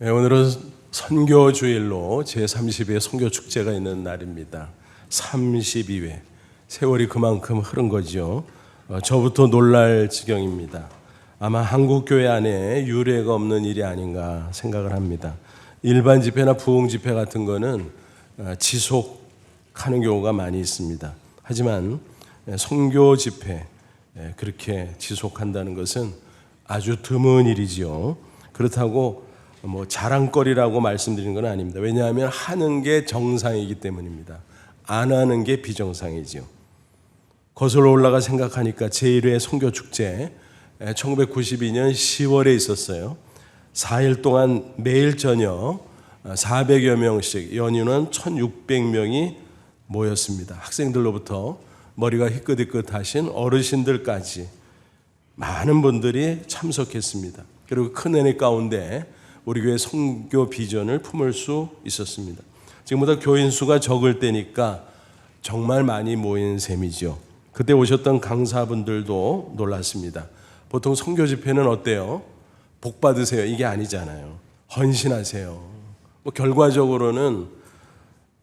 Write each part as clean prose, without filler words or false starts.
오늘은 선교주일로 제32회 선교축제가 있는 날입니다. 32회. 세월이 그만큼 흐른 거죠. 저부터 놀랄 지경입니다. 아마 한국교회 안에 유례가 없는 일이 아닌가 생각을 합니다. 일반 집회나 부흥 집회 같은 거는 지속하는 경우가 많이 있습니다. 하지만 선교 집회, 그렇게 지속한다는 것은 아주 드문 일이지요. 그렇다고 자랑거리라고 말씀드리는 건 아닙니다. 왜냐하면 하는 게 정상이기 때문입니다. 안 하는 게 비정상이지요. 거슬러 올라가 생각하니까 제1회 선교축제 1992년 10월에 있었어요. 4일 동안 매일 저녁 400여 명씩, 연유는 1600명이 모였습니다. 학생들로부터 머리가 희끗희끗하신 어르신들까지 많은 분들이 참석했습니다. 그리고 큰 은혜 가운데 우리 교회 선교 비전을 품을 수 있었습니다. 지금보다 교인 수가 적을 때니까 정말 많이 모인 셈이죠. 그때 오셨던 강사분들도 놀랐습니다. 보통 선교 집회는 어때요? 복 받으세요. 이게 아니잖아요. 헌신하세요. 결과적으로는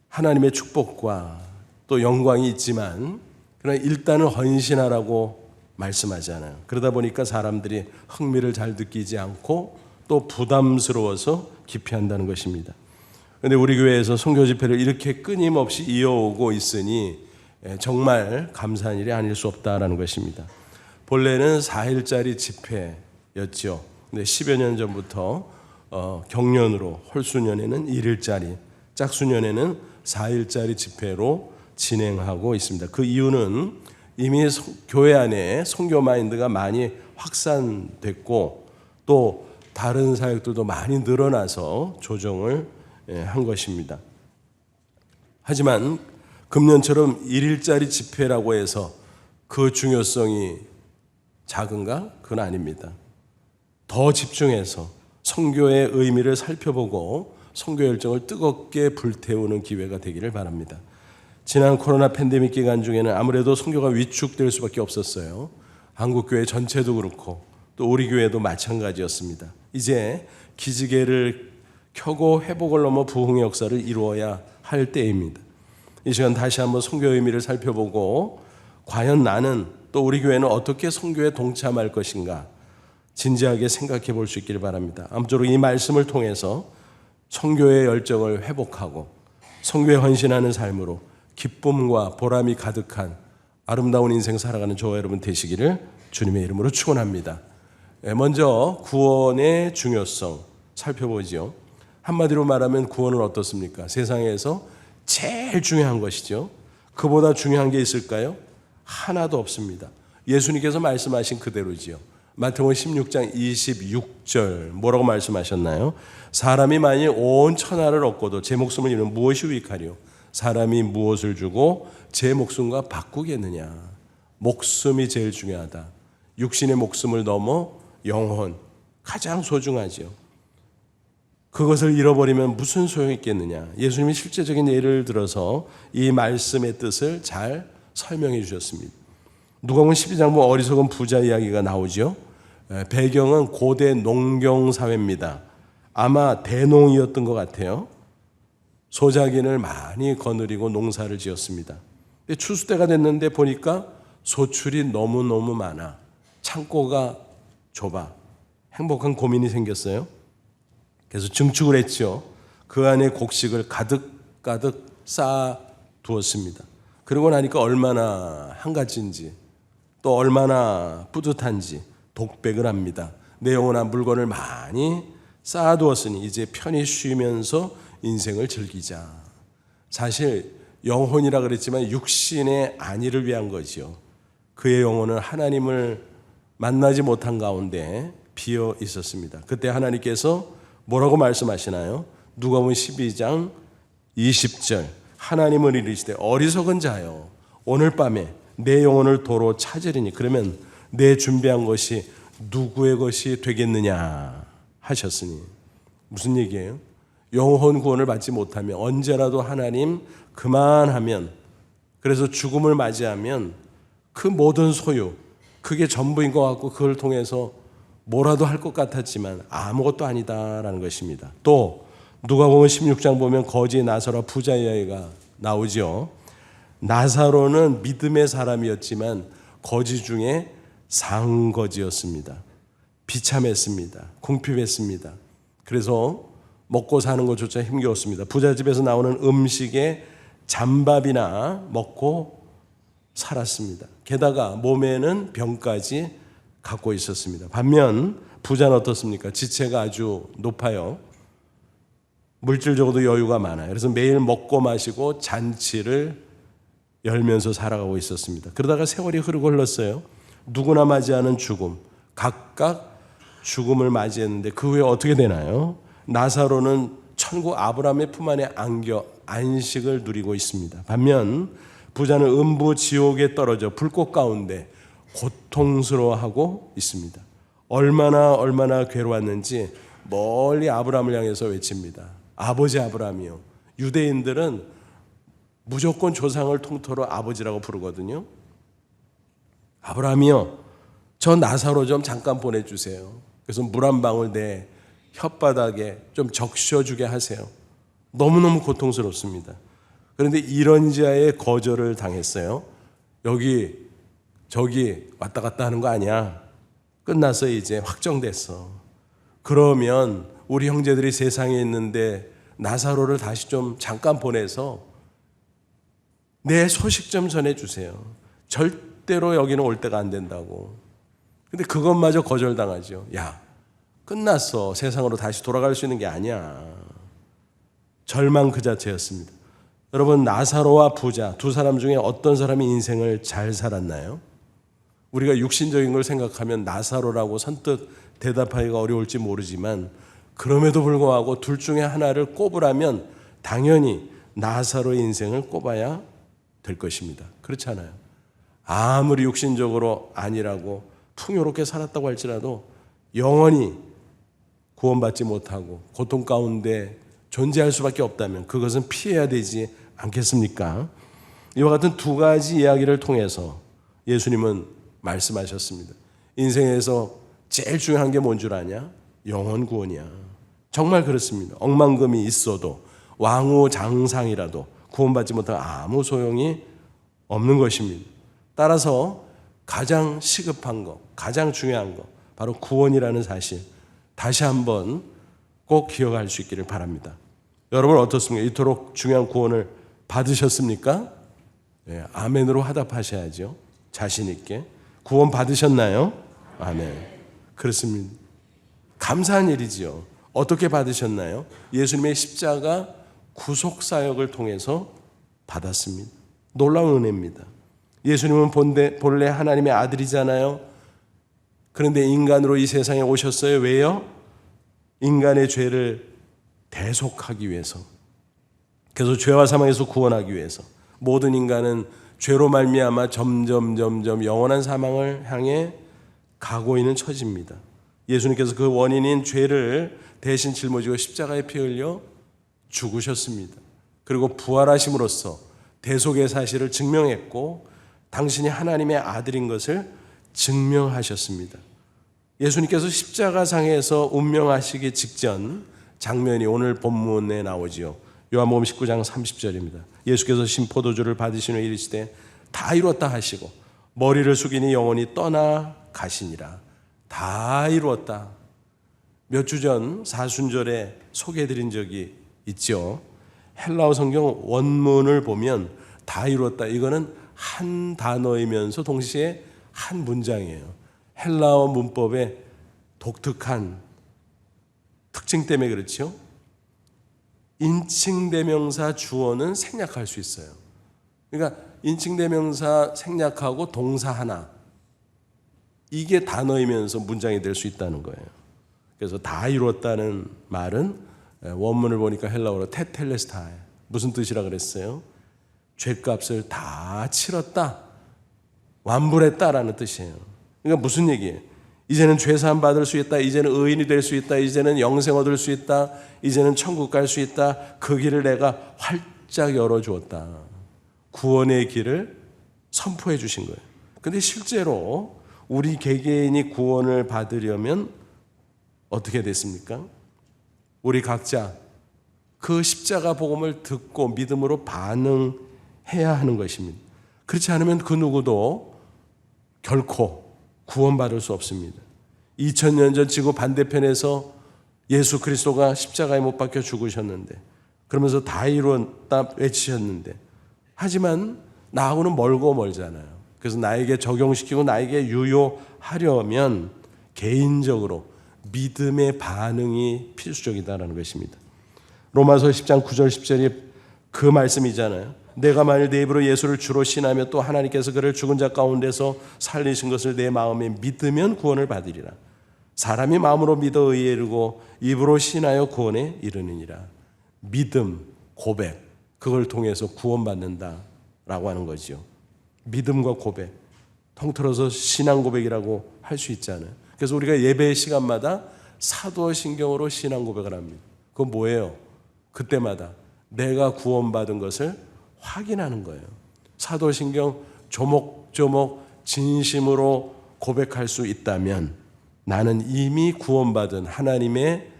하나님의 축복과 또 영광이 있지만 그러나 일단은 헌신하라고 말씀하잖아요. 그러다 보니까 사람들이 흥미를 잘 느끼지 않고 또 부담스러워서 기피한다는 것입니다. 그런데 우리 교회에서 선교 집회를 이렇게 끊임없이 이어오고 있으니 정말 감사한 일이 아닐 수 없다라는 것입니다. 본래는 4일짜리 집회였죠. 근데 10여 년 전부터 경년으로 홀수년에는 1일짜리, 짝수년에는 4일짜리 집회로 진행하고 있습니다. 그 이유는 이미 교회 안에 선교 마인드가 많이 확산됐고 또 다른 사역들도 많이 늘어나서 조정을 한 것입니다. 하지만 금년처럼 1일짜리 집회라고 해서 그 중요성이 작은가? 그건 아닙니다. 더 집중해서 선교의 의미를 살펴보고 선교 열정을 뜨겁게 불태우는 기회가 되기를 바랍니다. 지난 코로나 팬데믹 기간 중에는 아무래도 선교가 위축될 수밖에 없었어요. 한국교회 전체도 그렇고 또 우리 교회도 마찬가지였습니다. 이제 기지개를 켜고 회복을 넘어 부흥의 역사를 이루어야 할 때입니다. 이 시간 다시 한번 선교의 의미를 살펴보고 과연 나는 또 우리 교회는 어떻게 선교에 동참할 것인가 진지하게 생각해 볼 수 있기를 바랍니다. 아무쪼록 이 말씀을 통해서 선교의 열정을 회복하고 선교에 헌신하는 삶으로 기쁨과 보람이 가득한 아름다운 인생 살아가는 저와 여러분 되시기를 주님의 이름으로 축원합니다. 먼저 구원의 중요성 살펴보죠. 한마디로 말하면 구원은 어떻습니까? 세상에서 제일 중요한 것이죠. 그보다 중요한 게 있을까요? 하나도 없습니다. 예수님께서 말씀하신 그대로지요. 마태복음 16장 26절 뭐라고 말씀하셨나요? 사람이 만일 온 천하를 얻고도 제 목숨을 잃으면 무엇이 유익하리요? 사람이 무엇을 주고 제 목숨과 바꾸겠느냐? 목숨이 제일 중요하다. 육신의 목숨을 넘어 영혼, 가장 소중하죠. 그것을 잃어버리면 무슨 소용이 있겠느냐? 예수님이 실제적인 예를 들어서 이 말씀의 뜻을 잘 설명해 주셨습니다. 누가복음 12장 어리석은 부자 이야기가 나오죠. 배경은 고대 농경 사회입니다. 아마 대농이었던 것 같아요. 소작인을 많이 거느리고 농사를 지었습니다. 근데 추수 때가 됐는데 보니까 소출이 너무너무 많아. 창고가 좁아. 행복한 고민이 생겼어요. 그래서 증축을 했죠. 그 안에 곡식을 가득가득 쌓아 두었습니다. 그러고 나니까 얼마나 한가지인지 또 얼마나 뿌듯한지 독백을 합니다. 내 영혼한 물건을 많이 쌓아두었으니 이제 편히 쉬면서 인생을 즐기자. 사실 영혼이라 그랬지만 육신의 안위를 위한 거죠. 그의 영혼은 하나님을 만나지 못한 가운데 비어 있었습니다. 그때 하나님께서 뭐라고 말씀하시나요? 누가복음 12장 20절 하나님을 이르시되 어리석은 자여 오늘 밤에 내 영혼을 도로 찾으리니 그러면 내 준비한 것이 누구의 것이 되겠느냐 하셨으니 무슨 얘기예요? 영혼 구원을 받지 못하면 언제라도 하나님 그만하면 그래서 죽음을 맞이하면 그 모든 소유 그게 전부인 것 같고 그걸 통해서 뭐라도 할 것 같았지만 아무것도 아니다라는 것입니다. 또 누가복음 16장 보면 거지 나사로와 부자 여인가 나오죠. 나사로는 믿음의 사람이었지만 거지 중에 상거지였습니다. 비참했습니다. 궁핍했습니다. 그래서 먹고 사는 것조차 힘겨웠습니다. 부자 집에서 나오는 음식에 잠밥이나 먹고 살았습니다. 게다가 몸에는 병까지 갖고 있었습니다. 반면 부자는 어떻습니까? 지체가 아주 높아요. 물질적으로도 여유가 많아요. 그래서 매일 먹고 마시고 잔치를 열면서 살아가고 있었습니다. 그러다가 세월이 흐르고 흘렀어요. 누구나 맞이하는 죽음, 각각 죽음을 맞이했는데 그 후에 어떻게 되나요? 나사로는 천국 아브라함의 품 안에 안겨 안식을 누리고 있습니다. 반면 부자는 음부 지옥에 떨어져 불꽃 가운데 고통스러워하고 있습니다. 얼마나 괴로웠는지 멀리 아브라함을 향해서 외칩니다. 아버지 아브라함이요. 유대인들은 무조건 조상을 통틀어 아버지라고 부르거든요. 아브라함이요, 저 나사로 좀 잠깐 보내주세요. 그래서 물 한 방울 내 혓바닥에 좀 적셔주게 하세요. 너무너무 고통스럽습니다. 그런데 이런 자의 거절을 당했어요. 여기 저기 왔다 갔다 하는 거 아니야. 끝났어. 이제 확정됐어. 그러면 우리 형제들이 세상에 있는데 나사로를 다시 좀 잠깐 보내서 내 소식 좀 전해주세요. 절대로 여기는 올 때가 안 된다고. 근데 그것마저 거절당하죠. 야, 끝났어. 세상으로 다시 돌아갈 수 있는 게 아니야. 절망 그 자체였습니다. 여러분, 나사로와 부자 두 사람 중에 어떤 사람이 인생을 잘 살았나요? 우리가 육신적인 걸 생각하면 나사로라고 선뜻 대답하기가 어려울지 모르지만 그럼에도 불구하고 둘 중에 하나를 꼽으라면 당연히 나사로의 인생을 꼽아야 될 것입니다. 그렇지 않아요? 아무리 육신적으로 아니라고 풍요롭게 살았다고 할지라도 영원히 구원받지 못하고 고통 가운데 존재할 수밖에 없다면 그것은 피해야 되지 않겠습니까? 이와 같은 두 가지 이야기를 통해서 예수님은 말씀하셨습니다. 인생에서 제일 중요한 게 뭔 줄 아냐? 영원 구원이야. 정말 그렇습니다. 억만금이 있어도 왕후 장상이라도 구원받지 못하면 아무 소용이 없는 것입니다. 따라서 가장 시급한 것, 가장 중요한 것, 바로 구원이라는 사실 다시 한번 꼭 기억할 수 있기를 바랍니다. 여러분 어떻습니까? 이토록 중요한 구원을 받으셨습니까? 네, 아멘으로 화답하셔야죠. 자신 있게. 구원 받으셨나요? 아멘. 그렇습니다. 감사한 일이지요. 어떻게 받으셨나요? 예수님의 십자가 구속사역을 통해서 받았습니다. 놀라운 은혜입니다. 예수님은 본래 하나님의 아들이잖아요. 그런데 인간으로 이 세상에 오셨어요. 왜요? 인간의 죄를 대속하기 위해서. 그래서 죄와 사망에서 구원하기 위해서. 모든 인간은 죄로 말미암아 점점 영원한 사망을 향해 가고 있는 처지입니다. 예수님께서 그 원인인 죄를 대신 짊어지고 십자가에 피 흘려 죽으셨습니다. 그리고 부활하심으로써 대속의 사실을 증명했고 당신이 하나님의 아들인 것을 증명하셨습니다. 예수님께서 십자가상에서 운명하시기 직전 장면이 오늘 본문에 나오지요. 요한복음 19장 30절입니다. 예수께서 신포도주를 받으신 후에 이르시되 다 이루었다 하시고 머리를 숙이니 영원히 떠나 가시니라. 다 이루었다. 몇 주 전 사순절에 소개해드린 적이 있죠. 헬라어 성경 원문을 보면 다 이루었다. 이거는 한 단어이면서 동시에 한 문장이에요. 헬라어 문법의 독특한 특징 때문에 그렇죠. 인칭대명사 주어는 생략할 수 있어요. 그러니까 인칭대명사 생략하고 동사 하나, 이게 단어이면서 문장이 될 수 있다는 거예요. 그래서 다 이루었다는 말은 원문을 보니까 헬라어로 테텔레스타이, 무슨 뜻이라 그랬어요? 죄값을 다 치렀다, 완불했다라는 뜻이에요. 그러니까 무슨 얘기예요? 이제는 죄사함 받을 수 있다, 이제는 의인이 될 수 있다, 이제는 영생 얻을 수 있다, 이제는 천국 갈 수 있다. 그 길을 내가 활짝 열어주었다. 구원의 길을 선포해 주신 거예요. 근데 실제로 우리 개개인이 구원을 받으려면 어떻게 됐습니까? 우리 각자 그 십자가 복음을 듣고 믿음으로 반응해야 하는 것입니다. 그렇지 않으면 그 누구도 결코 구원받을 수 없습니다. 2000년 전 지구 반대편에서 예수 그리스도가 십자가에 못 박혀 죽으셨는데, 그러면서 다 이루었다 외치셨는데, 하지만 나하고는 멀고 멀잖아요. 그래서 나에게 적용시키고 나에게 유효하려면 개인적으로 믿음의 반응이 필수적이다라는 것입니다. 로마서 10장 9절 10절이 그 말씀이잖아요. 내가 만일 내 입으로 예수를 주로 신하며 또 하나님께서 그를 죽은 자 가운데서 살리신 것을 내 마음에 믿으면 구원을 받으리라. 사람이 마음으로 믿어 의에 이르고 입으로 신하여 구원에 이르느니라. 믿음, 고백, 그걸 통해서 구원받는다라고 하는 거죠. 믿음과 고백, 통틀어서 신앙 고백이라고 할 수 있잖아요. 그래서 우리가 예배 시간마다 사도신경으로 신앙 고백을 합니다. 그건 뭐예요? 그때마다 내가 구원받은 것을 확인하는 거예요. 사도신경 조목조목 진심으로 고백할 수 있다면 나는 이미 구원받은 하나님의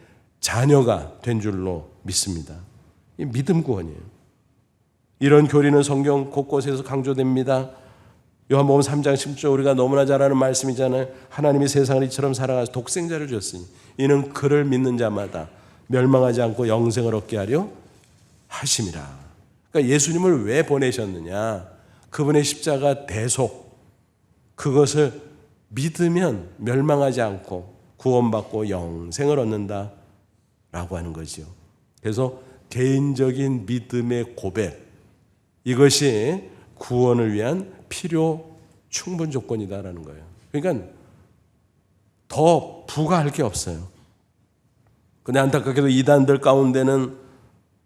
자녀가 된 줄로 믿습니다. 이 믿음 구원이에요. 이런 교리는 성경 곳곳에서 강조됩니다. 요한복음 3장 10절 우리가 너무나 잘 아는 말씀이잖아요. 하나님이 세상을 이처럼 사랑하사 독생자를 주었으니 이는 그를 믿는 자마다 멸망하지 않고 영생을 얻게 하려 하심이라. 그러니까 예수님을 왜 보내셨느냐? 그분의 십자가 대속, 그것을 믿으면 멸망하지 않고 구원받고 영생을 얻는다라고 하는 거죠. 그래서 개인적인 믿음의 고백, 이것이 구원을 위한 필요 충분 조건이다라는 거예요. 그러니까 더 부과할 게 없어요. 근데 안타깝게도 이단들 가운데는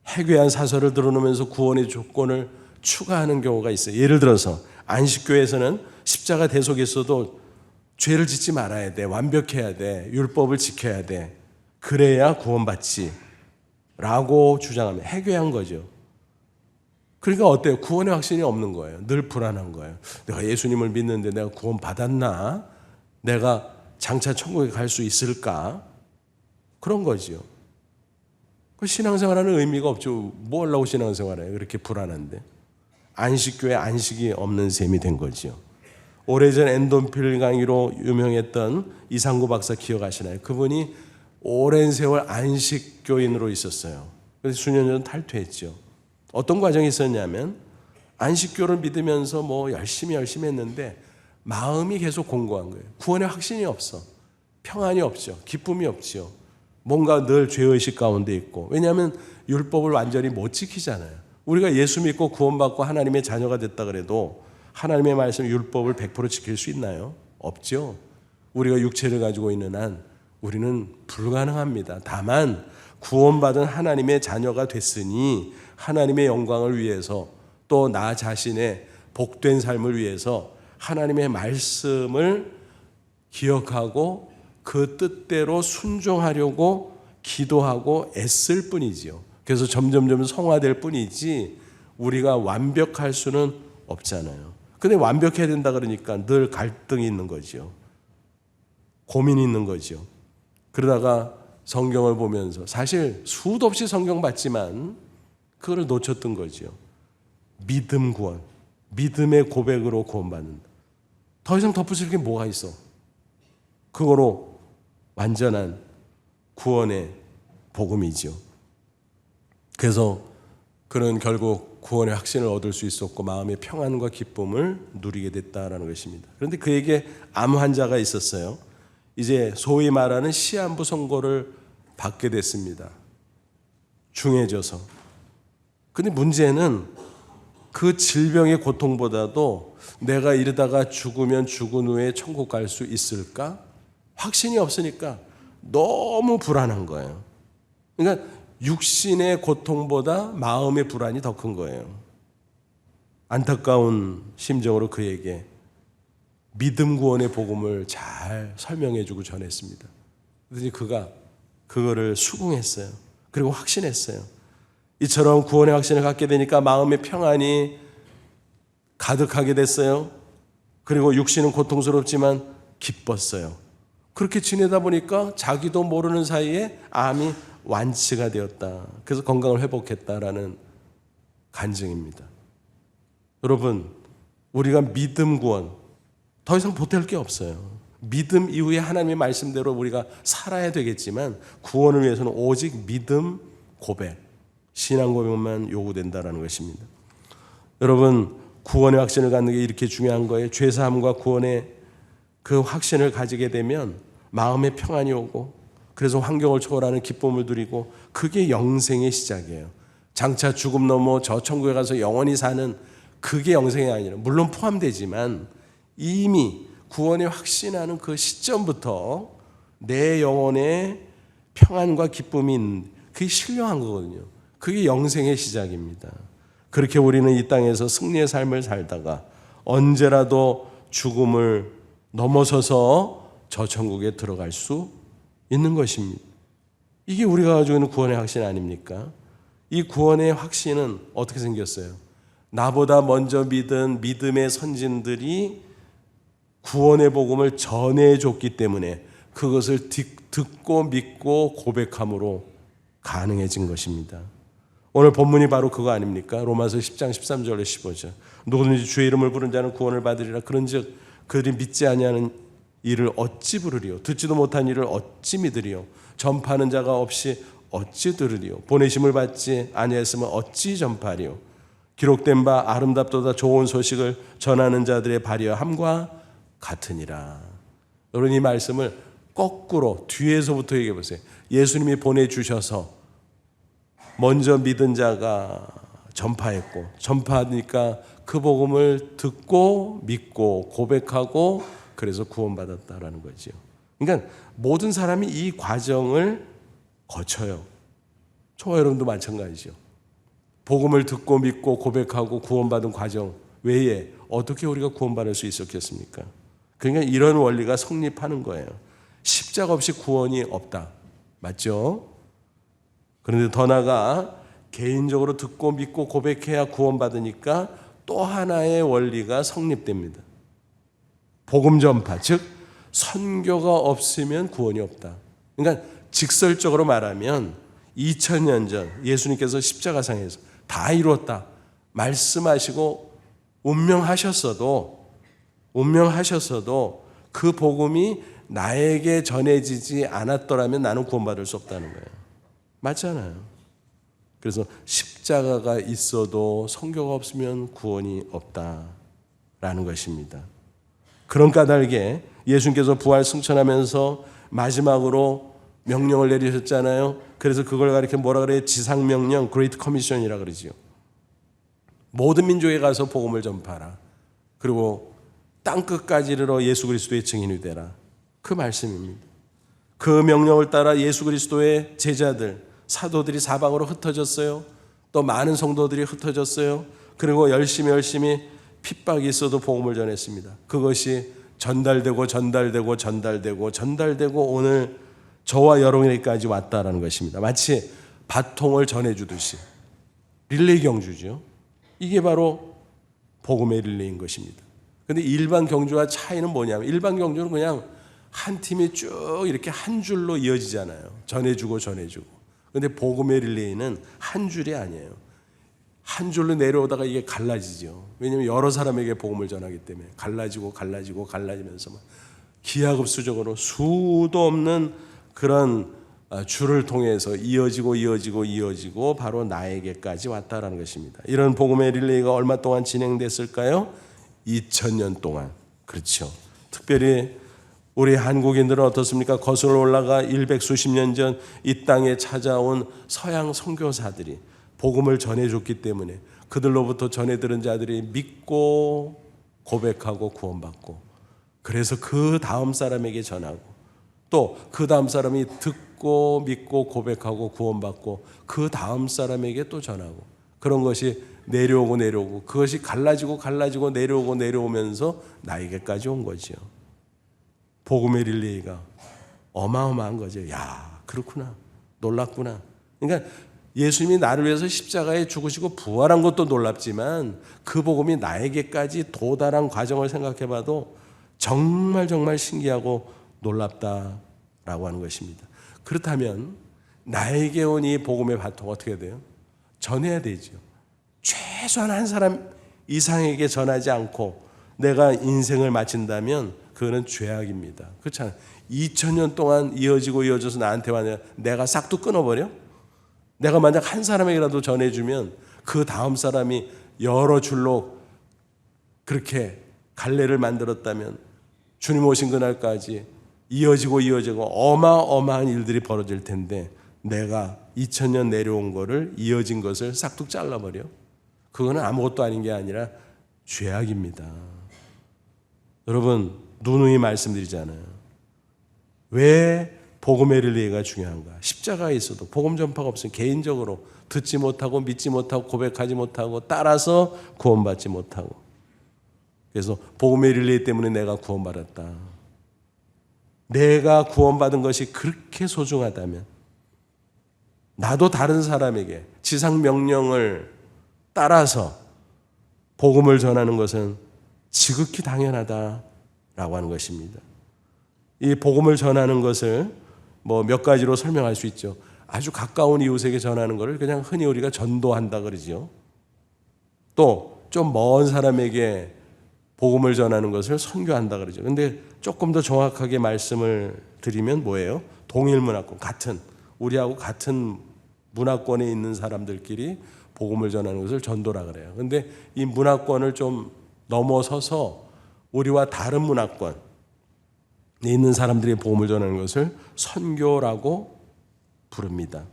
해괴한 사설을 들어놓으면서 구원의 조건을 추가하는 경우가 있어요. 예를 들어서 안식교에서는 십자가 대속이 있어도 죄를 짓지 말아야 돼, 완벽해야 돼, 율법을 지켜야 돼, 그래야 구원받지 라고 주장하면 해괴한 거죠. 그러니까 어때요? 구원의 확신이 없는 거예요. 늘 불안한 거예요. 내가 예수님을 믿는데 내가 구원 받았나? 내가 장차 천국에 갈 수 있을까? 그런 거죠. 그 신앙생활하는 의미가 없죠. 뭐 하려고 신앙생활해요? 그렇게 불안한데. 안식교에 안식이 없는 셈이 된 거죠. 오래전 엔돈필 강의로 유명했던 이상구 박사 기억하시나요? 그분이 오랜 세월 안식교인으로 있었어요. 그래서 수년 전 탈퇴했죠. 어떤 과정이 있었냐면 안식교를 믿으면서 뭐 열심히 했는데 마음이 계속 공고한 거예요. 구원의 확신이 없어. 평안이 없죠. 기쁨이 없죠. 뭔가 늘 죄의식 가운데 있고. 왜냐하면 율법을 완전히 못 지키잖아요. 우리가 예수 믿고 구원받고 하나님의 자녀가 됐다 그래도 하나님의 말씀 율법을 100% 지킬 수 있나요? 없죠. 우리가 육체를 가지고 있는 한 우리는 불가능합니다. 다만 구원받은 하나님의 자녀가 됐으니 하나님의 영광을 위해서 또 나 자신의 복된 삶을 위해서 하나님의 말씀을 기억하고 그 뜻대로 순종하려고 기도하고 애쓸 뿐이지요. 그래서 점점 성화될 뿐이지 우리가 완벽할 수는 없잖아요. 근데 완벽해야 된다 그러니까 늘 갈등이 있는 거죠. 고민이 있는 거죠. 그러다가 성경을 보면서 사실 수도 없이 성경 봤지만 그걸 놓쳤던 거죠. 믿음 구원, 믿음의 고백으로 구원받는다. 더 이상 덧붙일 게 뭐가 있어? 그거로 완전한 구원의 복음이죠. 그래서 그는 결국 구원의 확신을 얻을 수 있었고 마음의 평안과 기쁨을 누리게 됐다라는 것입니다. 그런데 그에게 암 환자가 있었어요. 이제 소위 말하는 시한부 선고를 받게 됐습니다. 중해져서. 근데 문제는 그 질병의 고통보다도 내가 이러다가 죽으면 죽은 후에 천국 갈 수 있을까? 확신이 없으니까 너무 불안한 거예요. 그러니까 육신의 고통보다 마음의 불안이 더 큰 거예요. 안타까운 심정으로 그에게 믿음 구원의 복음을 잘 설명해주고 전했습니다. 그랬더니 그가 그거를 수긍했어요. 그리고 확신했어요. 이처럼 구원의 확신을 갖게 되니까 마음의 평안이 가득하게 됐어요. 그리고 육신은 고통스럽지만 기뻤어요. 그렇게 지내다 보니까 자기도 모르는 사이에 암이 완치가 되었다. 그래서 건강을 회복했다라는 간증입니다. 여러분, 우리가 믿음 구원 더 이상 보탤 게 없어요. 믿음 이후에 하나님의 말씀대로 우리가 살아야 되겠지만 구원을 위해서는 오직 믿음 고백, 신앙 고백만 요구된다라는 것입니다. 여러분, 구원의 확신을 갖는 게 이렇게 중요한 거예요. 죄사함과 구원의 그 확신을 가지게 되면 마음에 평안이 오고, 그래서 환경을 초월하는 기쁨을 누리고, 그게 영생의 시작이에요. 장차 죽음 넘어 저 천국에 가서 영원히 사는 그게 영생이 아니라, 물론 포함되지만 이미 구원에 확신하는 그 시점부터 내 영혼에 평안과 기쁨이 그게 신령한 거거든요. 그게 영생의 시작입니다. 그렇게 우리는 이 땅에서 승리의 삶을 살다가 언제라도 죽음을 넘어서서 저 천국에 들어갈 수 있는 것입니다. 이게 우리가 가지고 있는 구원의 확신 아닙니까? 이 구원의 확신은 어떻게 생겼어요? 나보다 먼저 믿은 믿음의 선진들이 구원의 복음을 전해줬기 때문에 그것을 듣고 믿고 고백함으로 가능해진 것입니다. 오늘 본문이 바로 그거 아닙니까? 로마서 10장 13절에 15절. 누구든지 주의 이름을 부른 자는 구원을 받으리라. 그런즉 그들이 믿지 아니하는 이를 어찌 부르리요? 듣지도 못한 이를 어찌 믿으리요? 전파하는 자가 없이 어찌 들으리요? 보내심을 받지 아니했으면 어찌 전파하리요? 기록된 바 아름답도다 좋은 소식을 전하는 자들의 발휘함과 같으니라. 여러분, 이 말씀을 거꾸로 뒤에서부터 얘기해 보세요. 예수님이 보내주셔서 먼저 믿은 자가 전파했고, 전파하니까 그 복음을 듣고 믿고 고백하고 그래서 구원받았다라는 거죠. 그러니까 모든 사람이 이 과정을 거쳐요. 저와 여러분도 마찬가지죠. 복음을 듣고 믿고 고백하고 구원받은 과정 외에 어떻게 우리가 구원받을 수 있었겠습니까? 그러니까 이런 원리가 성립하는 거예요. 십자가 없이 구원이 없다. 맞죠? 그런데 더 나아가 개인적으로 듣고 믿고 고백해야 구원받으니까 또 하나의 원리가 성립됩니다. 복음 전파, 즉 선교가 없으면 구원이 없다. 그러니까 직설적으로 말하면 2000년 전 예수님께서 십자가상에서 다 이루었다 말씀하시고 운명하셨어도 그 복음이 나에게 전해지지 않았더라면 나는 구원받을 수 없다는 거예요. 맞잖아요. 그래서 십자가가 있어도 선교가 없으면 구원이 없다라는 것입니다. 그런 까닭에 예수님께서 부활 승천하면서 마지막으로 명령을 내리셨잖아요. 그래서 그걸 가리켜 뭐라 그래요? 지상명령, 그레이트 커미션이라 그러지요. 모든 민족에 가서 복음을 전파하라. 그리고 땅끝까지 이르러 예수 그리스도의 증인이 되라. 그 말씀입니다. 그 명령을 따라 예수 그리스도의 제자들, 사도들이 사방으로 흩어졌어요. 또 많은 성도들이 흩어졌어요. 그리고 열심히 핍박이 있어도 복음을 전했습니다. 그것이 전달되고 오늘 저와 여러분에게까지 왔다라는 것입니다. 마치 바통을 전해주듯이 릴레이 경주죠. 이게 바로 복음의 릴레이인 것입니다. 그런데 일반 경주와 차이는 뭐냐면, 일반 경주는 그냥 한 팀이 쭉 이렇게 한 줄로 이어지잖아요. 전해주고. 그런데 복음의 릴레이는 한 줄이 아니에요. 한 줄로 내려오다가 이게 갈라지죠. 왜냐하면 여러 사람에게 복음을 전하기 때문에 갈라지면서 기하급수적으로 수도 없는 그런 줄을 통해서 이어지고 바로 나에게까지 왔다라는 것입니다. 이런 복음의 릴레이가 얼마 동안 진행됐을까요? 2000년 동안. 그렇죠. 특별히 우리 한국인들은 어떻습니까? 거슬러 올라가 100수십 년 전 이 땅에 찾아온 서양 선교사들이 복음을 전해줬기 때문에 그들로부터 전해 들은 자들이 믿고 고백하고 구원받고, 그래서 그 다음 사람에게 전하고, 또 그 다음 사람이 듣고 믿고 고백하고 구원받고 그 다음 사람에게 또 전하고, 그런 것이 내려오고 그것이 갈라지고 내려오면서 나에게까지 온 거죠. 복음의 릴레이가 어마어마한 거죠. 야, 그렇구나. 놀랍구나. 그러니까 예수님이 나를 위해서 십자가에 죽으시고 부활한 것도 놀랍지만 그 복음이 나에게까지 도달한 과정을 생각해 봐도 정말 신기하고 놀랍다라고 하는 것입니다. 그렇다면 나에게 온 이 복음의 바통 어떻게 돼요? 전해야 되죠. 최소한 한 사람 이상에게 전하지 않고 내가 인생을 마친다면 그거는 죄악입니다. 그렇잖아요. 2000년 동안 이어져서 나한테 왔냐, 내가 싹둑 끊어버려? 내가 만약 한 사람에게라도 전해주면 그 다음 사람이 여러 줄로 그렇게 갈래를 만들었다면 주님 오신 그날까지 이어지고 어마어마한 일들이 벌어질 텐데 내가 2000년 내려온 거를 이어진 것을 싹둑 잘라버려? 그거는 아무것도 아닌 게 아니라 죄악입니다. 여러분 누누이 말씀드리잖아요. 왜 복음의 릴레이가 중요한가? 십자가에 있어도 복음 전파가 없으면 개인적으로 듣지 못하고 믿지 못하고 고백하지 못하고 따라서 구원받지 못하고, 그래서 복음의 릴레이 때문에 내가 구원받았다. 내가 구원받은 것이 그렇게 소중하다면 나도 다른 사람에게 지상 명령을 따라서 복음을 전하는 것은 지극히 당연하다라고 하는 것입니다. 이 복음을 전하는 것을 몇 가지로 설명할 수 있죠. 아주 가까운 이웃에게 전하는 것을 그냥 흔히 우리가 전도한다 그러죠. 또 좀 먼 사람에게 복음을 전하는 것을 선교한다 그러죠. 근데 조금 더 정확하게 말씀을 드리면 뭐예요? 동일 문화권, 우리하고 같은 문화권에 있는 사람들끼리 복음을 전하는 것을 전도라 그래요. 근데 이 문화권을 좀 넘어서서 우리와 다른 문화권에 있는 사람들이 복음을 전하는 것을 선교라고 부릅니다.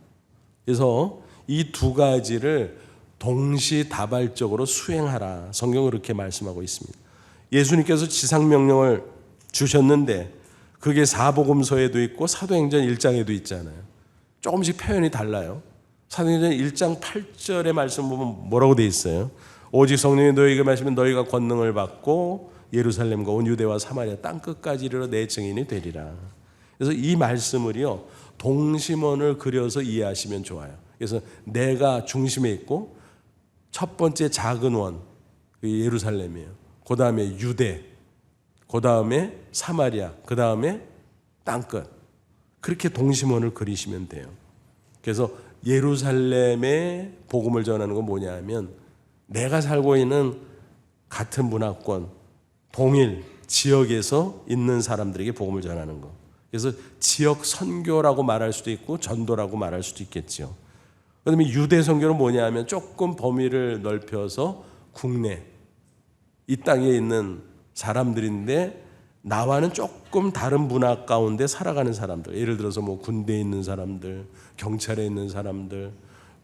그래서 이 두 가지를 동시다발적으로 수행하라. 성경은 그렇게 말씀하고 있습니다. 예수님께서 지상명령을 주셨는데 그게 사복음서에도 있고 사도행전 1장에도 있잖아요. 조금씩 표현이 달라요. 사도행전 1장 8절의 말씀 보면 뭐라고 돼 있어요? 오직 성령이 너희에게 말씀하시면 너희가 권능을 받고 예루살렘과 온 유대와 사마리아 땅끝까지 이르러 내 증인이 되리라. 그래서 이 말씀을요 동심원을 그려서 이해하시면 좋아요. 그래서 내가 중심에 있고 첫 번째 작은 원 예루살렘이에요. 그 다음에 유대, 그 다음에 사마리아, 그 다음에 땅끝. 그렇게 동심원을 그리시면 돼요. 그래서 예루살렘에 복음을 전하는 건 뭐냐 하면 내가 살고 있는 같은 문화권, 동일 지역에서 있는 사람들에게 복음을 전하는 거. 그래서 지역 선교라고 말할 수도 있고 전도라고 말할 수도 있겠죠. 그다음에 유대 선교는 뭐냐 하면 조금 범위를 넓혀서 국내, 이 땅에 있는 사람들인데 나와는 조금 다른 문화 가운데 살아가는 사람들. 예를 들어서 군대에 있는 사람들, 경찰에 있는 사람들,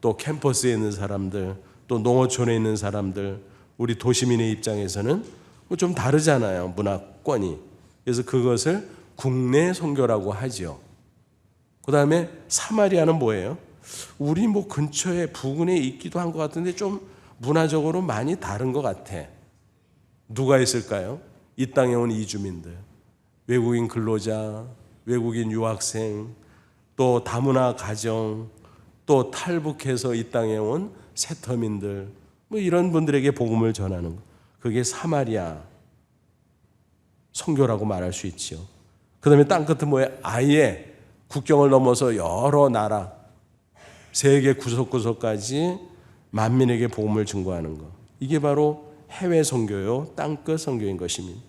또 캠퍼스에 있는 사람들, 또 농어촌에 있는 사람들. 우리 도시민의 입장에서는 좀 다르잖아요, 문화권이. 그래서 그것을 국내 선교라고 하죠. 그 다음에 사마리아는 뭐예요? 우리 근처에 부근에 있기도 한 것 같은데 좀 문화적으로 많이 다른 것 같아. 누가 있을까요? 이 땅에 온 이주민들, 외국인 근로자, 외국인 유학생, 또 다문화 가정, 또 탈북해서 이 땅에 온 세터민들, 이런 분들에게 복음을 전하는 거. 그게 사마리아 선교라고 말할 수 있죠. 그 다음에 땅끝은 뭐예요? 아예 국경을 넘어서 여러 나라, 세계 구석구석까지 만민에게 복음을 증거하는 것. 이게 바로 해외 선교요, 땅끝 선교인 것입니다.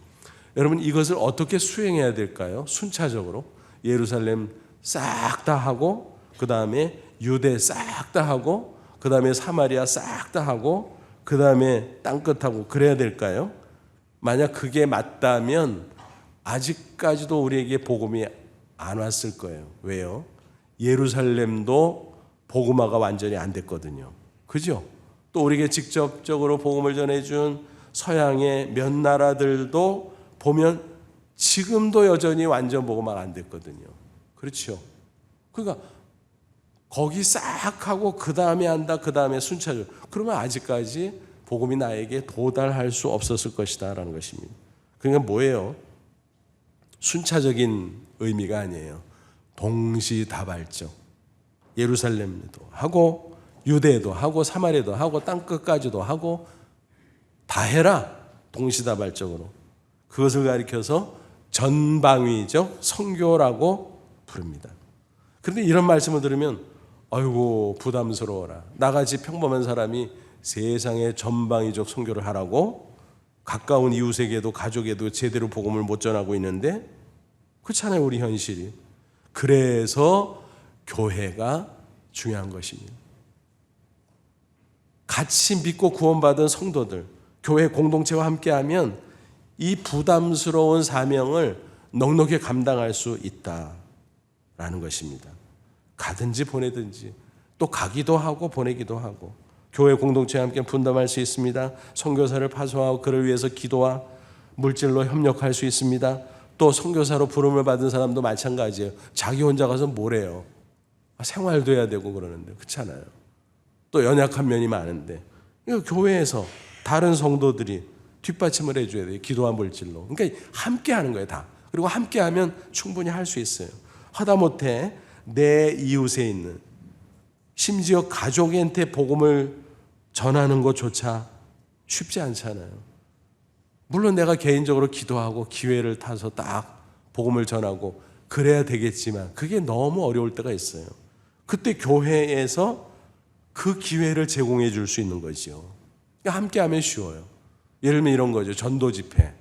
여러분 이것을 어떻게 수행해야 될까요? 순차적으로 예루살렘 싹 다 하고, 그 다음에 유대 싹 다 하고, 그 다음에 사마리아 싹 다 하고, 그 다음에 땅끝하고 그래야 될까요? 만약 그게 맞다면 아직까지도 우리에게 복음이 안 왔을 거예요. 왜요? 예루살렘도 복음화가 완전히 안 됐거든요. 그죠? 또 우리에게 직접적으로 복음을 전해준 서양의 몇 나라들도 보면 지금도 여전히 완전 복음화가 안 됐거든요. 그렇죠? 그러니까 거기 싹 하고 그 다음에 한다, 그 다음에 순차적으로. 그러면 아직까지 복음이 나에게 도달할 수 없었을 것이다 라는 것입니다. 그러니까 뭐예요? 순차적인 의미가 아니에요. 동시다발적. 예루살렘도 하고 유대도 하고 사마리아도 하고 땅끝까지도 하고 다 해라. 동시다발적으로. 그것을 가리켜서 전방위적 선교라고 부릅니다. 그런데 이런 말씀을 들으면 아이고 부담스러워라. 나같이 평범한 사람이 세상에 전방위적 선교를 하라고? 가까운 이웃에게도 가족에도 제대로 복음을 못 전하고 있는데 그렇잖아요, 우리 현실이. 그래서 교회가 중요한 것입니다. 같이 믿고 구원받은 성도들, 교회 공동체와 함께하면 이 부담스러운 사명을 넉넉히 감당할 수 있다라는 것입니다. 가든지 보내든지 또 가기도 하고 보내기도 하고 교회 공동체와 함께 분담할 수 있습니다. 선교사를 파송하고 그를 위해서 기도와 물질로 협력할 수 있습니다. 또 선교사로 부름을 받은 사람도 마찬가지예요. 자기 혼자 가서 뭘 해요? 생활도 해야 되고 그러는데 그렇잖아요. 또 연약한 면이 많은데 교회에서 다른 성도들이 뒷받침을 해줘야 돼요. 기도와 물질로. 그러니까 함께 하는 거예요, 다. 그리고 함께 하면 충분히 할 수 있어요. 하다못해 내 이웃에 있는 심지어 가족한테 복음을 전하는 것조차 쉽지 않잖아요. 물론 내가 개인적으로 기도하고 기회를 타서 딱 복음을 전하고 그래야 되겠지만 그게 너무 어려울 때가 있어요. 그때 교회에서 그 기회를 제공해 줄 수 있는 거죠. 그러니까 함께 하면 쉬워요. 예를 들면 이런 거죠. 전도 집회,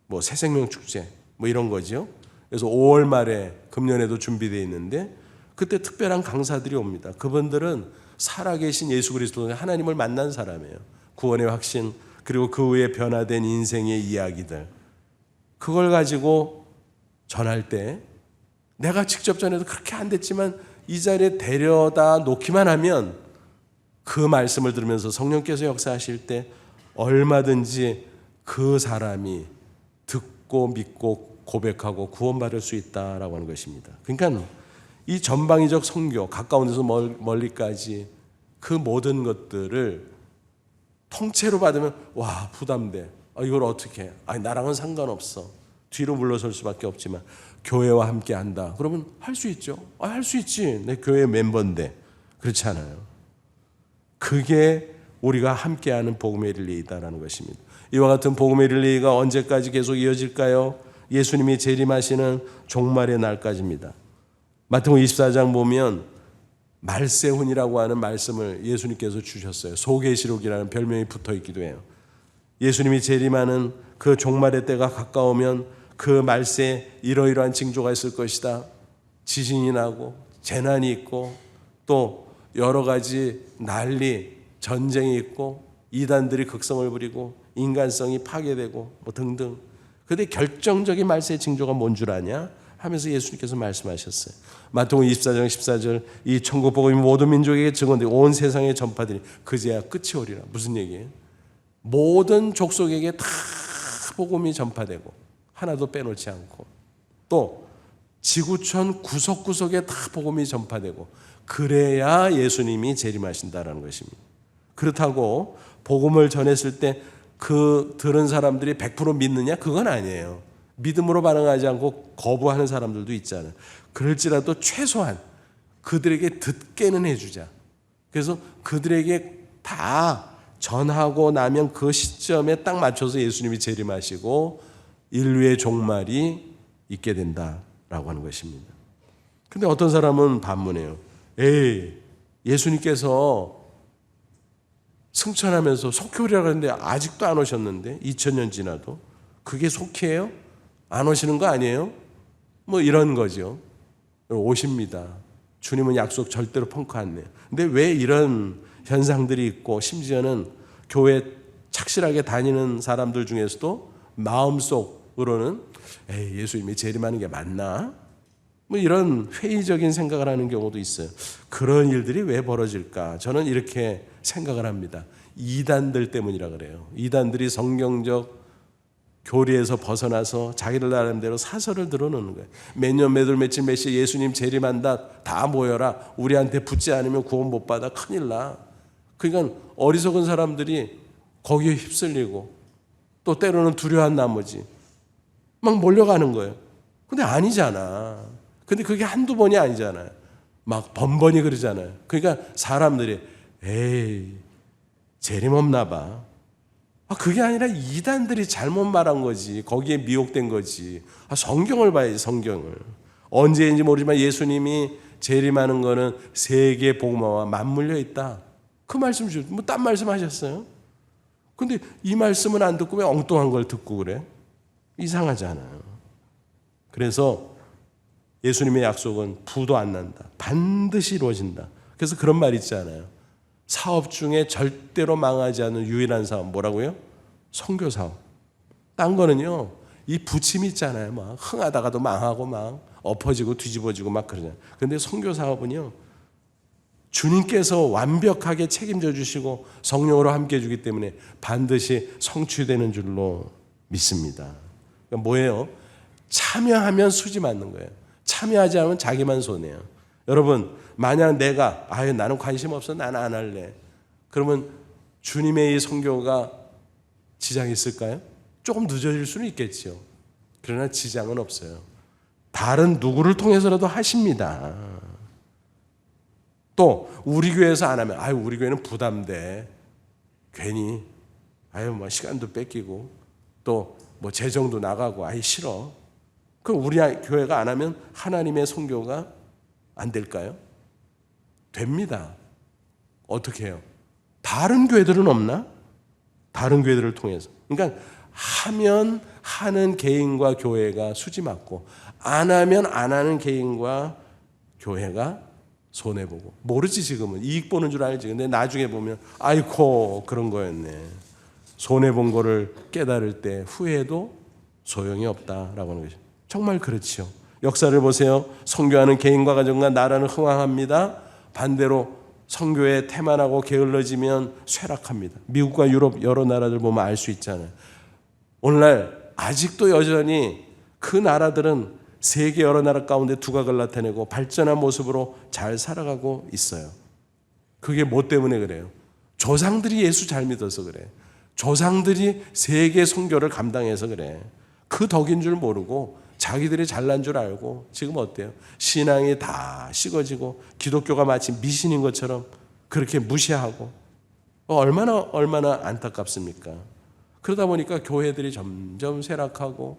뭐 새생명 축제, 뭐 이런 거죠. 그래서 5월 말에 금년에도 준비되어 있는데 그때 특별한 강사들이 옵니다. 그분들은 살아계신 예수 그리스도 하나님을 만난 사람이에요. 구원의 확신 그리고 그 후에 변화된 인생의 이야기들 그걸 가지고 전할 때 내가 직접 전해도 그렇게 안 됐지만 이 자리에 데려다 놓기만 하면 그 말씀을 들으면서 성령께서 역사하실 때 얼마든지 그 사람이 듣고 믿고 고백하고 구원받을 수 있다라고 하는 것입니다. 그러니까 이 전방위적 선교, 가까운 데서 멀리까지 그 모든 것들을 통째로 받으면 와 부담돼. 이걸 어떻게 해? 아니 나랑은 상관없어. 뒤로 물러설 수밖에 없지만 교회와 함께 한다. 그러면 할 수 있죠. 할 수 있지. 내 교회 멤버인데. 그렇지 않아요. 그게 우리가 함께하는 복음의 릴레이다라는 것입니다. 이와 같은 복음의 릴레이가 언제까지 계속 이어질까요? 예수님이 재림하시는 종말의 날까지입니다. 마태복음 24장 보면 말세훈이라고 하는 말씀을 예수님께서 주셨어요. 소계시록이라는 별명이 붙어있기도 해요. 예수님이 재림하는 그 종말의 때가 가까우면 그 말세에 이러이러한 징조가 있을 것이다. 지진이 나고 재난이 있고 또 여러 가지 난리, 전쟁이 있고 이단들이 극성을 부리고 인간성이 파괴되고 뭐 등등. 그런데 결정적인 말세의 징조가 뭔 줄 아냐? 하면서 예수님께서 말씀하셨어요. 마태복음 24장 14절 이 천국 복음이 모든 민족에게 증언되고 온 세상에 전파되니 그제야 끝이 오리라. 무슨 얘기예요? 모든 족속에게 다 복음이 전파되고 하나도 빼놓지 않고 또 지구촌 구석구석에 다 복음이 전파되고 그래야 예수님이 재림하신다라는 것입니다. 그렇다고 복음을 전했을 때 그 들은 사람들이 100% 믿느냐? 그건 아니에요. 믿음으로 반응하지 않고 거부하는 사람들도 있잖아요. 그럴지라도 최소한 그들에게 듣게는 해주자. 그래서 그들에게 다 전하고 나면 그 시점에 딱 맞춰서 예수님이 재림하시고 인류의 종말이 있게 된다라고 하는 것입니다. 근데 어떤 사람은 반문해요. 예수님께서 승천하면서 속효리라고 했는데 아직도 안 오셨는데 2000년 지나도 그게 속히예요? 안 오시는 거 아니에요? 뭐 이런 거죠. 오십니다. 주님은 약속 절대로 펑크 안 내요. 근데 왜 이런 현상들이 있고 심지어는 교회 착실하게 다니는 사람들 중에서도 마음속으로는 예수님이 재림하는 게 맞나? 뭐 이런 회의적인 생각을 하는 경우도 있어요. 그런 일들이 왜 벌어질까? 저는 이렇게 생각을 합니다. 이단들 때문이라 그래요. 이단들이 성경적 교리에서 벗어나서 자기들 나름대로 사설을 들어놓는 거예요. 몇년 몇월 며칠 몇시 예수님 재림한다. 다 모여라. 우리한테 붙지 않으면 구원 못 받아. 큰일 나. 그러니까 어리석은 사람들이 거기에 휩쓸리고 또 때로는 두려워한 나머지 막 몰려가는 거예요. 근데 아니잖아. 근데 그게 한두 번이 아니잖아요. 막 번번이 그러잖아요. 그러니까 사람들이 재림 없나 봐. 그게 아니라 이단들이 잘못 말한 거지. 거기에 미혹된 거지. 성경을 봐야지, 성경을. 언제인지 모르지만 예수님이 재림하는 거는 세계 복음화와 맞물려 있다. 그 말씀 뭐 딴 말씀 하셨어요? 근데 이 말씀은 안 듣고 왜 엉뚱한 걸 듣고 그래? 이상하잖아요. 그래서 예수님의 약속은 부도 안 난다. 반드시 이루어진다. 그래서 그런 말 있잖아요. 사업 중에 절대로 망하지 않는 유일한 사업 뭐라고요? 선교 사업. 딴 거는요, 이 부침이 있잖아요. 막 흥하다가도 망하고 막 엎어지고 뒤집어지고 막 그러잖아요. 그런데 선교 사업은요, 주님께서 완벽하게 책임져 주시고 성령으로 함께 해주기 때문에 반드시 성취되는 줄로 믿습니다. 그러니까 뭐예요? 참여하면 수지 맞는 거예요. 참여하지 않으면 자기만 손해요. 여러분, 만약 내가 나는 관심 없어, 나는 안 할래, 그러면 주님의 이 선교가 지장이 있을까요? 조금 늦어질 수는 있겠죠. 그러나 지장은 없어요. 다른 누구를 통해서라도 하십니다. 또 우리 교회에서 안 하면 우리 교회는 부담돼. 괜히 뭐 시간도 뺏기고 또 뭐 재정도 나가고 싫어. 그럼 우리 교회가 안 하면 하나님의 선교가 안 될까요? 됩니다. 어떻게 해요? 다른 교회들은 없나? 다른 교회들을 통해서. 그러니까 하면 하는 개인과 교회가 수지 맞고 안 하면 안 하는 개인과 교회가 손해보고. 모르지 지금은. 이익 보는 줄 알지. 근데 나중에 보면 아이고 그런 거였네. 손해본 거를 깨달을 때 후회도 소용이 없다라고 하는 거죠. 정말 그렇지요. 역사를 보세요. 선교하는 개인과 가정과 나라는 흥황합니다. 반대로 선교에 태만하고 게을러지면 쇠락합니다. 미국과 유럽 여러 나라들 보면 알 수 있잖아요. 오늘날 아직도 여전히 그 나라들은 세계 여러 나라 가운데 두각을 나타내고 발전한 모습으로 잘 살아가고 있어요. 그게 뭐 때문에 그래요? 조상들이 예수 잘 믿어서 그래. 조상들이 세계 선교를 감당해서 그래. 그 덕인 줄 모르고 자기들이 잘난 줄 알고 지금 어때요? 신앙이 다 식어지고 기독교가 마치 미신인 것처럼 그렇게 무시하고 얼마나 안타깝습니까? 그러다 보니까 교회들이 점점 쇠락하고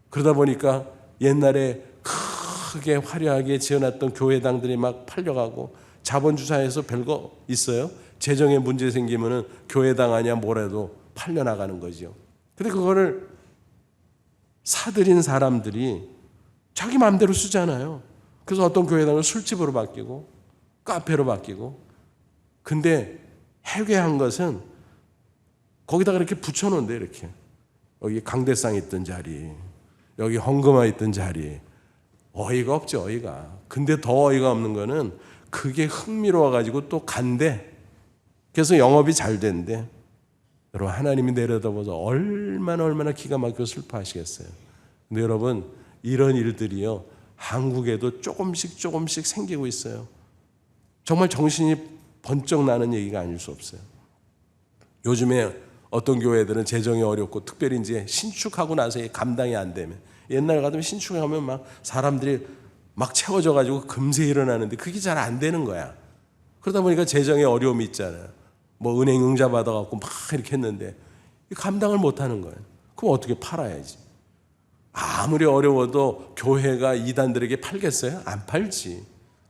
그러다 보니까 옛날에 크게 화려하게 지어놨던 교회당들이 막 팔려가고 자본주사에서 별거 있어요? 재정에 문제 생기면은 교회당 아니야 뭐라도 팔려나가는 거죠. 근데 그거를 사들인 사람들이 자기 마음대로 쓰잖아요. 그래서 어떤 교회당은 술집으로 바뀌고 카페로 바뀌고. 근데 해괴한 것은 거기다가 이렇게 붙여놓은데 이렇게 여기 강대상 있던 자리, 여기 헌금화 있던 자리. 어이가 없죠, 어이가. 근데 더 어이가 없는 거는 그게 흥미로워가지고 또 간대. 그래서 영업이 잘 된대. 여러분, 하나님이 내려다보서 얼마나 기가 막히고 슬퍼하시겠어요. 근데 여러분, 이런 일들이요, 한국에도 조금씩 생기고 있어요. 정말 정신이 번쩍 나는 얘기가 아닐 수 없어요. 요즘에 어떤 교회들은 재정이 어렵고 특별히 이제 신축하고 나서 감당이 안 되면, 옛날 같으면 신축하면 막 사람들이 막 채워져가지고 금세 일어나는데 그게 잘 안 되는 거야. 그러다 보니까 재정에 어려움이 있잖아요. 뭐 은행 융자 받아갖고 막 이렇게 했는데 감당을 못 하는 거예요. 그럼 어떻게 팔아야지? 아무리 어려워도 교회가 이단들에게 팔겠어요? 안 팔지.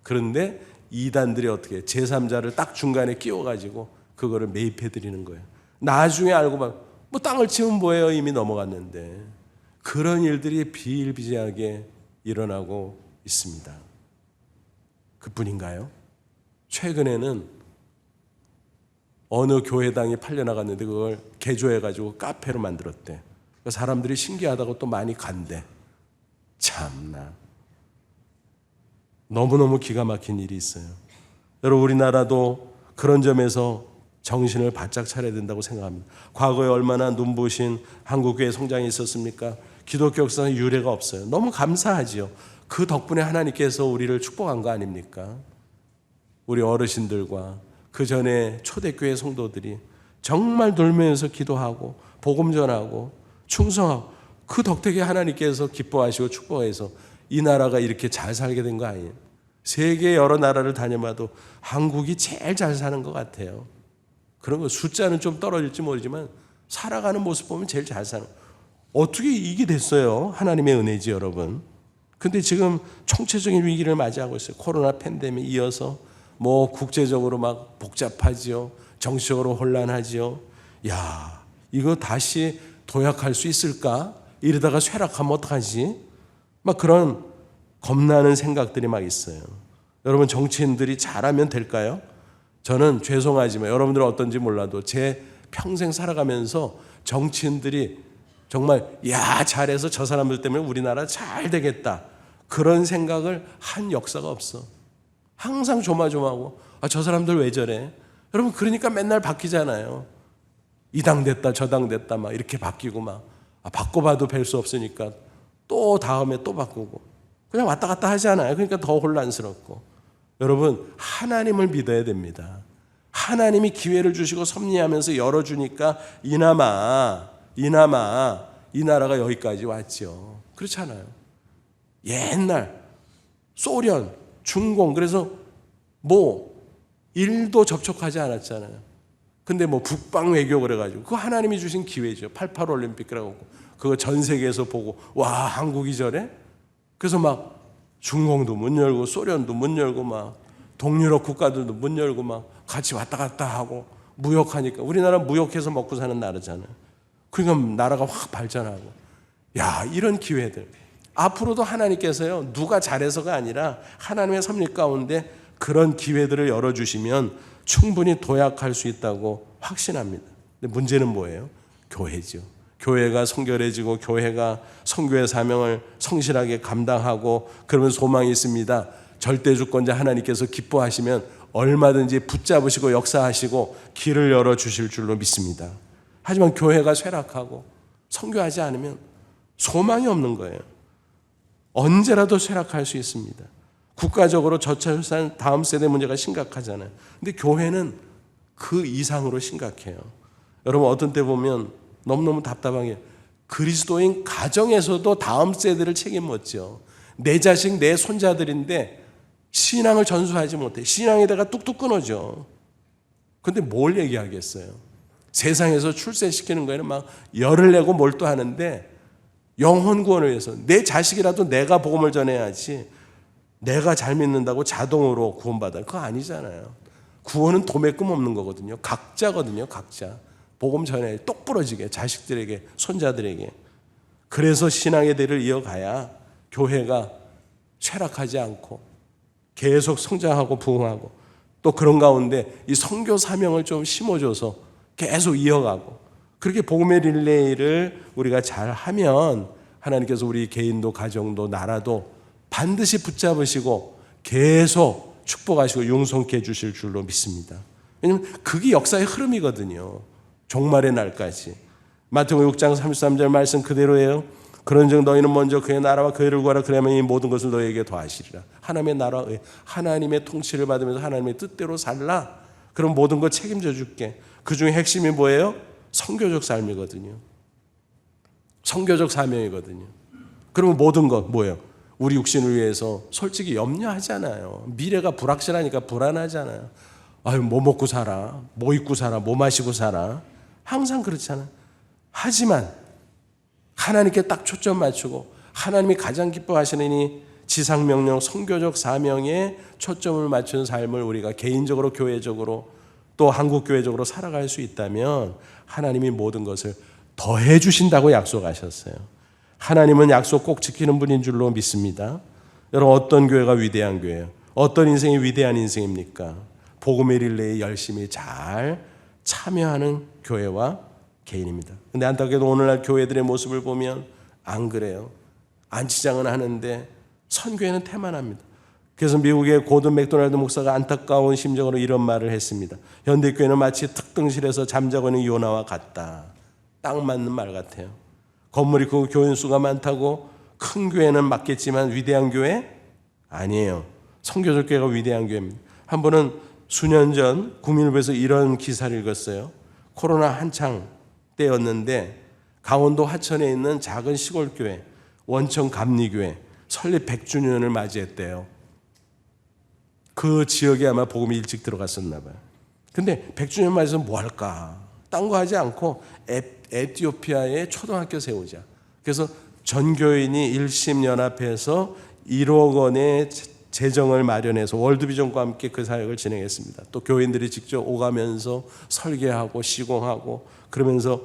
그런데 이단들이 어떻게 제3자를 딱 중간에 끼워가지고 그거를 매입해 드리는 거예요. 나중에 알고 봐, 뭐 땅을 치면 뭐예요? 이미 넘어갔는데. 그런 일들이 비일비재하게 일어나고 있습니다. 그뿐인가요? 최근에는 어느 교회당이 팔려나갔는데 그걸 개조해가지고 카페로 만들었대. 사람들이 신기하다고 또 많이 간대. 참나. 너무너무 기가 막힌 일이 있어요. 여러분, 우리나라도 그런 점에서 정신을 바짝 차려야 된다고 생각합니다. 과거에 얼마나 눈부신 한국교회 성장이 있었습니까? 기독교 역사는 유례가 없어요. 너무 감사하지요. 그 덕분에 하나님께서 우리를 축복한 거 아닙니까? 우리 어르신들과 그 전에 초대교회 성도들이 정말 돌면서 기도하고 복음 전하고 충성하고 그 덕택에 하나님께서 기뻐하시고 축복해서 이 나라가 이렇게 잘 살게 된 거 아니에요? 세계 여러 나라를 다녀봐도 한국이 제일 잘 사는 것 같아요. 그런 거 숫자는 좀 떨어질지 모르지만 살아가는 모습 보면 제일 잘 사는. 어떻게 이게 됐어요? 하나님의 은혜지 여러분. 근데 지금 총체적인 위기를 맞이하고 있어요. 코로나 팬데믹 이어서 뭐 국제적으로 막 복잡하지요. 정치적으로 혼란하지요. 야, 이거 다시 도약할 수 있을까? 이러다가 쇠락하면 어떡하지? 막 그런 겁나는 생각들이 막 있어요. 여러분, 정치인들이 잘하면 될까요? 저는 죄송하지만 여러분들은 어떤지 몰라도 제 평생 살아가면서 정치인들이 정말 야 잘해서 저 사람들 때문에 우리나라 잘 되겠다 그런 생각을 한 역사가 없어. 항상 조마조마하고 저 사람들 왜 저래? 여러분, 그러니까 맨날 바뀌잖아요. 이 당 됐다 저 당 됐다 막 이렇게 바뀌고 막 바꿔봐도 뵐 수 없으니까 또 다음에 또 바꾸고 그냥 왔다 갔다 하잖아요. 그러니까 더 혼란스럽고. 여러분, 하나님을 믿어야 됩니다. 하나님이 기회를 주시고 섭리하면서 열어주니까 이나마 이 나라가 여기까지 왔죠. 그렇잖아요. 옛날 소련, 중공, 그래서 뭐 일도 접촉하지 않았잖아요. 근데 뭐 북방 외교 그래가지고 그거 하나님이 주신 기회죠. 88 올림픽이라고 그거 전 세계에서 보고 와 한국이 저래? 그래서 막 중공도 문 열고 소련도 문 열고 막 동유럽 국가들도 문 열고 막 같이 왔다 갔다 하고 무역하니까 우리나라 무역해서 먹고 사는 나라잖아요. 그러니까 나라가 확 발전하고. 야, 이런 기회들 앞으로도 하나님께서요 누가 잘해서가 아니라 하나님의 섭리 가운데 그런 기회들을 열어주시면 충분히 도약할 수 있다고 확신합니다. 근데 문제는 뭐예요? 교회죠. 교회가 성결해지고 교회가 선교의 사명을 성실하게 감당하고 그러면 소망이 있습니다. 절대주권자 하나님께서 기뻐하시면 얼마든지 붙잡으시고 역사하시고 길을 열어주실 줄로 믿습니다. 하지만 교회가 쇠락하고 선교하지 않으면 소망이 없는 거예요. 언제라도 쇠락할 수 있습니다. 국가적으로 저차율산 다음 세대 문제가 심각하잖아요. 근데 교회는 그 이상으로 심각해요. 여러분, 어떤 때 보면 너무너무 답답한 게 그리스도인 가정에서도 다음 세대를 책임졌죠. 내 자식, 내 손자들인데 신앙을 전수하지 못해. 신앙에다가 뚝뚝 끊어져. 근데 뭘 얘기하겠어요? 세상에서 출세시키는 거에는 막 열을 내고 몰두하는데 영혼 구원을 위해서 내 자식이라도 내가 복음을 전해야지 내가 잘 믿는다고 자동으로 구원받아요. 그거 아니잖아요. 구원은 도매금 없는 거거든요. 각자거든요. 각자. 복음 전해 똑 부러지게 자식들에게 손자들에게. 그래서 신앙의 대를 이어가야 교회가 쇠락하지 않고 계속 성장하고 부흥하고 또 그런 가운데 이 선교 사명을 좀 심어줘서 계속 이어가고 그렇게 복음의 릴레이를 우리가 잘하면 하나님께서 우리 개인도 가정도 나라도 반드시 붙잡으시고 계속 축복하시고 융성케 해주실 줄로 믿습니다. 왜냐하면 그게 역사의 흐름이거든요. 종말의 날까지. 마태복음 6장 33절 말씀 그대로예요. 그런즉 너희는 먼저 그의 나라와 그 의를 구하라. 그러면 이 모든 것을 너희에게 더하시리라. 하나님의 나라, 하나님의 통치를 받으면서 하나님의 뜻대로 살라. 그럼 모든 것 책임져 줄게. 그 중에 핵심이 뭐예요? 선교적 삶이거든요. 선교적 사명이거든요. 그러면 모든 것 뭐예요? 우리 육신을 위해서 솔직히 염려하잖아요. 미래가 불확실하니까 불안하잖아요. 아유, 뭐 먹고 살아? 뭐 입고 살아? 뭐 마시고 살아? 항상 그렇잖아요. 하지만 하나님께 딱 초점 맞추고 하나님이 가장 기뻐하시는 이 지상명령, 선교적 사명에 초점을 맞춘 삶을 우리가 개인적으로 교회적으로 또 한국교회적으로 살아갈 수 있다면 하나님이 모든 것을 더해 주신다고 약속하셨어요. 하나님은 약속 꼭 지키는 분인 줄로 믿습니다. 여러분, 어떤 교회가 위대한 교회예요? 어떤 인생이 위대한 인생입니까? 복음의 릴레이에 열심히 잘 참여하는 교회와 개인입니다. 근데 안타깝게도 오늘날 교회들의 모습을 보면 안 그래요. 안치장은 하는데 선교회는 태만합니다. 그래서 미국의 고든 맥도날드 목사가 안타까운 심정으로 이런 말을 했습니다. 현대교회는 마치 특등실에서 잠자고 있는 요나와 같다. 딱 맞는 말 같아요. 건물이 크고 교인 수가 많다고 큰 교회는 맞겠지만 위대한 교회? 아니에요. 선교적 교회가 위대한 교회입니다. 한 번은 수년 전 국민일보에서 이런 기사를 읽었어요. 코로나 한창 때였는데 강원도 하천에 있는 작은 시골교회 원천 감리교회 설립 100주년을 맞이했대요. 그 지역에 아마 복음이 일찍 들어갔었나 봐요. 근데 100주년 맞이해서 뭐 할까 딴 거 하지 않고 에티오피아에 초등학교 세우자. 그래서 전 교인이 일심연합해서 1억 원의 재정을 마련해서 월드비전과 함께 그 사역을 진행했습니다. 또 교인들이 직접 오가면서 설계하고 시공하고 그러면서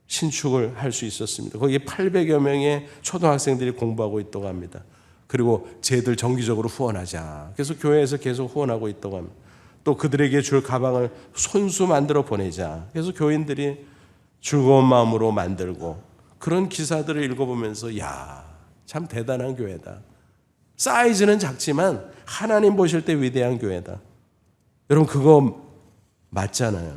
신축을 할 수 있었습니다. 거기에 800여 명의 초등학생들이 공부하고 있다고 합니다. 그리고 쟤들 정기적으로 후원하자. 그래서 교회에서 계속 후원하고 있다고 합니다. 또 그들에게 줄 가방을 손수 만들어 보내자. 그래서 교인들이 즐거운 마음으로 만들고 그런 기사들을 읽어보면서 야, 참 대단한 교회다. 사이즈는 작지만 하나님 보실 때 위대한 교회다. 여러분 그거 맞잖아요.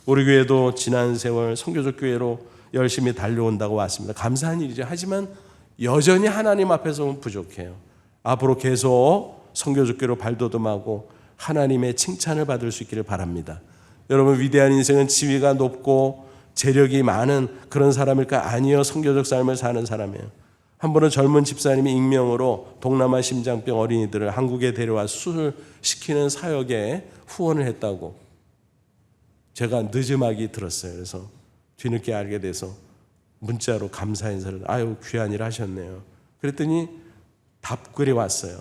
우리 교회도 지난 세월 선교적 교회로 열심히 달려온다고 왔습니다. 감사한 일이죠. 하지만 여전히 하나님 앞에서는 부족해요. 앞으로 계속 선교적 교회로 발돋움하고 하나님의 칭찬을 받을 수 있기를 바랍니다. 여러분 위대한 인생은 지위가 높고 재력이 많은 그런 사람일까? 아니요. 선교적 삶을 사는 사람이에요. 한 번은 젊은 집사님이 익명으로 동남아 심장병 어린이들을 한국에 데려와 수술시키는 사역에 후원을 했다고 제가 늦음하게 들었어요. 그래서 뒤늦게 알게 돼서 문자로 감사 인사를 아유 귀한 일 하셨네요. 그랬더니 답글이 왔어요.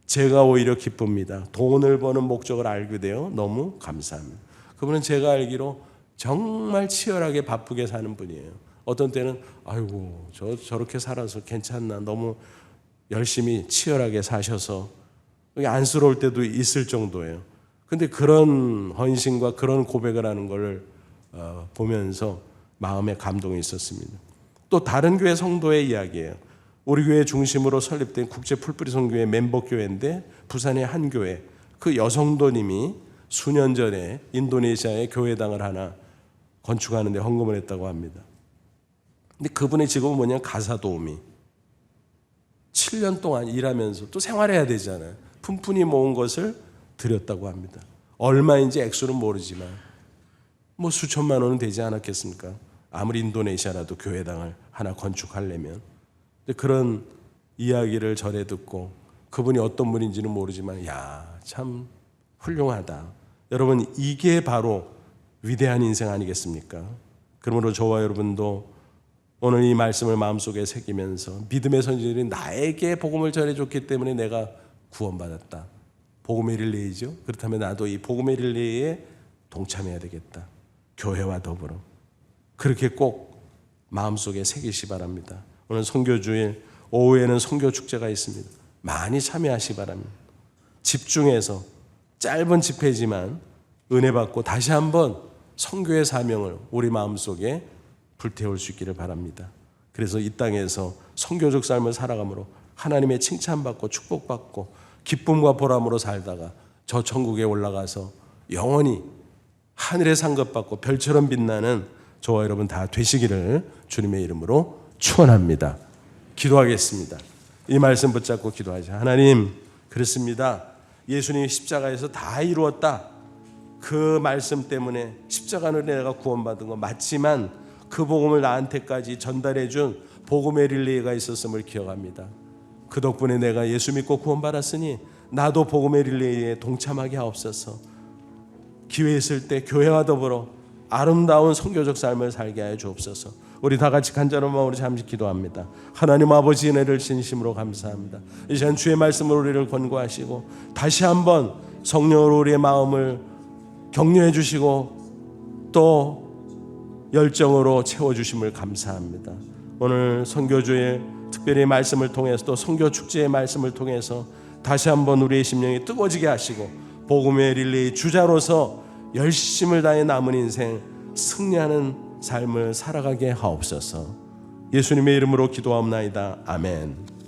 제가 오히려 기쁩니다. 돈을 버는 목적을 알게 되어 너무 감사합니다. 그분은 제가 알기로 정말 치열하게 바쁘게 사는 분이에요. 어떤 때는 아이고 저렇게 살아서 괜찮나 너무 열심히 치열하게 사셔서 안쓰러울 때도 있을 정도예요. 근데 그런 헌신과 그런 고백을 하는 걸 보면서 마음에 감동이 있었습니다. 또 다른 교회 성도의 이야기예요. 우리 교회 중심으로 설립된 국제 풀뿌리 선교회 멤버 교회인데 부산의 한 교회 그 여성도님이 수년 전에 인도네시아에 교회당을 하나 건축하는 데 헌금을 했다고 합니다. 근데 그분의 직업은 뭐냐면 가사 도우미. 7년 동안 일하면서 또 생활해야 되잖아요. 푼푼히 모은 것을 드렸다고 합니다. 얼마인지 액수는 모르지만 뭐 수천만 원은 되지 않았겠습니까? 아무리 인도네시아라도 교회당을 하나 건축하려면. 근데 그런 이야기를 전해 듣고 그분이 어떤 분인지는 모르지만 야, 참 훌륭하다. 여러분 이게 바로 위대한 인생 아니겠습니까? 그러므로 저와 여러분도 오늘 이 말씀을 마음속에 새기면서 믿음의 선지자들이 나에게 복음을 전해줬기 때문에 내가 구원받았다. 복음의 릴레이죠. 그렇다면 나도 이 복음의 릴레이에 동참해야 되겠다. 교회와 더불어. 그렇게 꼭 마음속에 새기시 바랍니다. 오늘 선교주일 오후에는 선교축제가 있습니다. 많이 참여하시 바랍니다. 집중해서 짧은 집회지만 은혜 받고 다시 한번 선교의 사명을 우리 마음속에 불태울 수 있기를 바랍니다. 그래서 이 땅에서 선교적 삶을 살아감으로 하나님의 칭찬받고 축복받고 기쁨과 보람으로 살다가 저 천국에 올라가서 영원히 하늘의 상급받고 별처럼 빛나는 저와 여러분 다 되시기를 주님의 이름으로 축원합니다. 기도하겠습니다. 이 말씀 붙잡고 기도하자. 하나님, 그렇습니다. 예수님이 십자가에서 다 이루었다. 그 말씀 때문에 십자가로 내가 구원받은 거 맞지만 그 복음을 나한테까지 전달해 준 복음의 릴레이가 있었음을 기억합니다. 그 덕분에 내가 예수 믿고 구원받았으니 나도 복음의 릴레이에 동참하게 하옵소서. 기회 있을 때 교회와 더불어 아름다운 선교적 삶을 살게 하여 주옵소서. 우리 다 같이 간절한 마음으로 잠시 기도합니다. 하나님 아버지 은혜를 진심으로 감사합니다. 이 시간 주의 말씀으로 우리를 권고하시고 다시 한번 성령으로 우리의 마음을 격려해 주시고 또 열정으로 채워주심을 감사합니다. 오늘 선교주의 특별히 말씀을 통해서 또 선교축제의 말씀을 통해서 다시 한번 우리의 심령이 뜨거워지게 하시고 복음의 릴레이 주자로서 열심을 다해 남은 인생 승리하는 삶을 살아가게 하옵소서. 예수님의 이름으로 기도하옵나이다. 아멘.